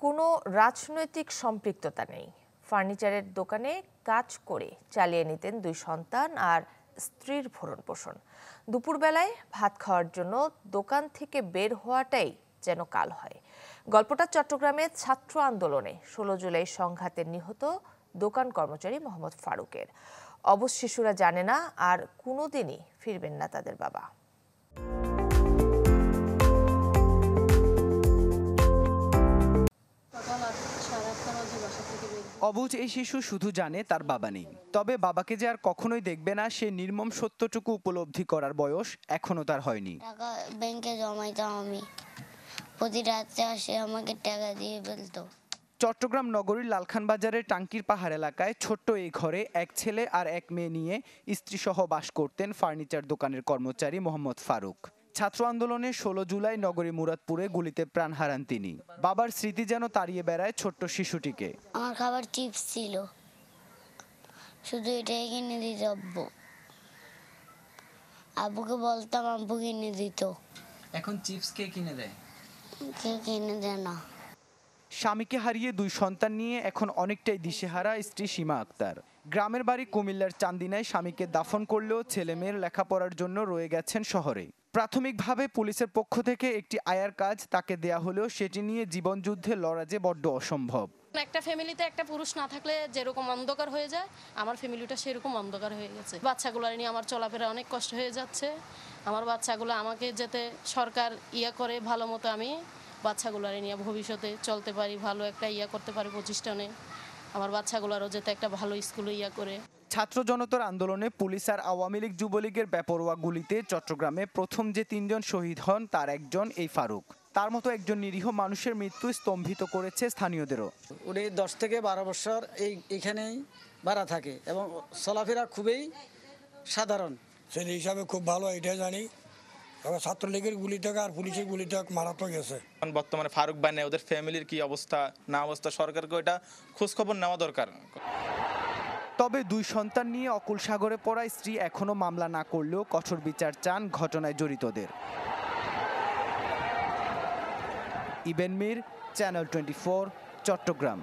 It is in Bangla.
কোনো রাজনৈতিক সম্পৃক্ততা নেই। ফার্নিচারের দোকানে কাজ করে চালিয়ে নিতেন দুই সন্তান আর স্ত্রীর ভরণ-পোষণ। দুপুরবেলায় ভাত খাওয়ার জন্য দোকান থেকে বের হওয়াটাই যেন কাল হয়। গল্পটা চট্টগ্রামের ছাত্র আন্দোলনে 16 জুলাই সংঘাতে নিহত দোকান কর্মচারী মোহাম্মদ ফারুকের। অবশ শিশুরা জানে না আর কোনোদিনই ফিরবেন না তাদের বাবা। অবুঝ এই শিশু শুধু জানে তার বাবা নেই, তবে বাবাকে যে আর কখনোই দেখবে না সেই নির্মম সত্যটুকু উপলব্ধি করার বয়স এখনো তার হয়নি। টাকা ব্যাংকে জমাইতাম আমি, প্রতি রাতে আসে আমাকে টাকা দিয়ে ফেলতো। চট্টগ্রাম নগরীর লালখান বাজারের টাঙ্কির পাহাড় এলাকায় ছোট্ট এই ঘরে এক ছেলে আর এক মেয়ে নিয়ে স্ত্রীসহ বাস করতেন ফার্নিচার দোকানের কর্মচারী মোহাম্মদ ফারুক। ছাত্র আন্দোলনের 16 জুলাই নগরী মুরাদপুরে গুলিতে প্রাণ হারান তিনি। বাবার স্মৃতি যেন তাড়িয়ে বেড়ায় ছোট্ট শিশুটিকে। আমার খাবার চিপস ছিল, শুধু এটাই কিনে দিত আব্বু। আব্বুকে বলতাম, আব্বু কিনে দিত। এখন চিপস কে কিনে দেয়? কেউ কিনে দেয় না। স্বামীকে হারিয়ে দুই সন্তান নিয়ে এখন অনেকটাই দিশেহারা স্ত্রী সীমা আক্তার। গ্রামের বাড়ি কুমিল্লার চান্দিনায় স্বামীকে দাফন করলেও ছেলেমেয়ের লেখাপড়ার জন্য রয়ে গেছেন শহরে। প্রাথমিকভাবে পুলিশের পক্ষ থেকে একটি আয়ার কাজ তাকে দেয়া হলেও সেটি নিয়ে জীবনযুদ্ধে লড়া যে বড্ড অসম্ভব। একটা ফ্যামিলিতে একটা পুরুষ না থাকলে যেরকম অন্ধকার হয়ে যায়, আমার ফ্যামিলিটা সেরকম অন্ধকার হয়ে গেছে। বাচ্চাগুলো নিয়ে আমার চলাফেরা অনেক কষ্ট হয়ে যাচ্ছে। আমার বাচ্চাগুলো আমাকে যাতে সরকার করে ভালো মতো, আমি বাচ্চাগুলো নিয়ে ভবিষ্যতে চলতে পারি, ভালো একটা করতে পারি প্রতিষ্ঠানে। আমার বাচ্চাগুলোরও যাতে একটা ভালো স্কুলে করে। ছাত্র জনতার আন্দোলনে পুলিশ আর আওয়ামী লীগ যুবলীগের বেপরোয়া গুলিতে চট্টগ্রামে প্রথম যে 3 জন শহীদ হন তার একজন এই ফারুক। তার মতো একজন নিরীহ মানুষের মৃত্যু স্তম্ভিত করেছে স্থানীয়দেরও। উনি 10 থেকে 12 বছর এইখানেই ভাড়া থাকে এবং চলাফেরা খুবই সাধারণ। ছেলে হিসাবে খুব ভালো, এটাই জানি। তবে ছাত্রলীগের গুলি থেকে আর পুলিশের গুলি থেকে মারাত্মক গেছে। বর্তমানে ফারুক ভাই ওদের ফ্যামিলির কি অবস্থা না অবস্থা, সরকারকে এটা খোঁজখবর নেওয়া দরকার। তবে দুই সন্তান নিয়ে অকুল সাগরে পড়া স্ত্রী এখনো মামলা না করলেও কঠোর বিচার চান ঘটনায় জড়িতদের। ইবেন মীর, চ্যানেল 24, চট্টগ্রাম।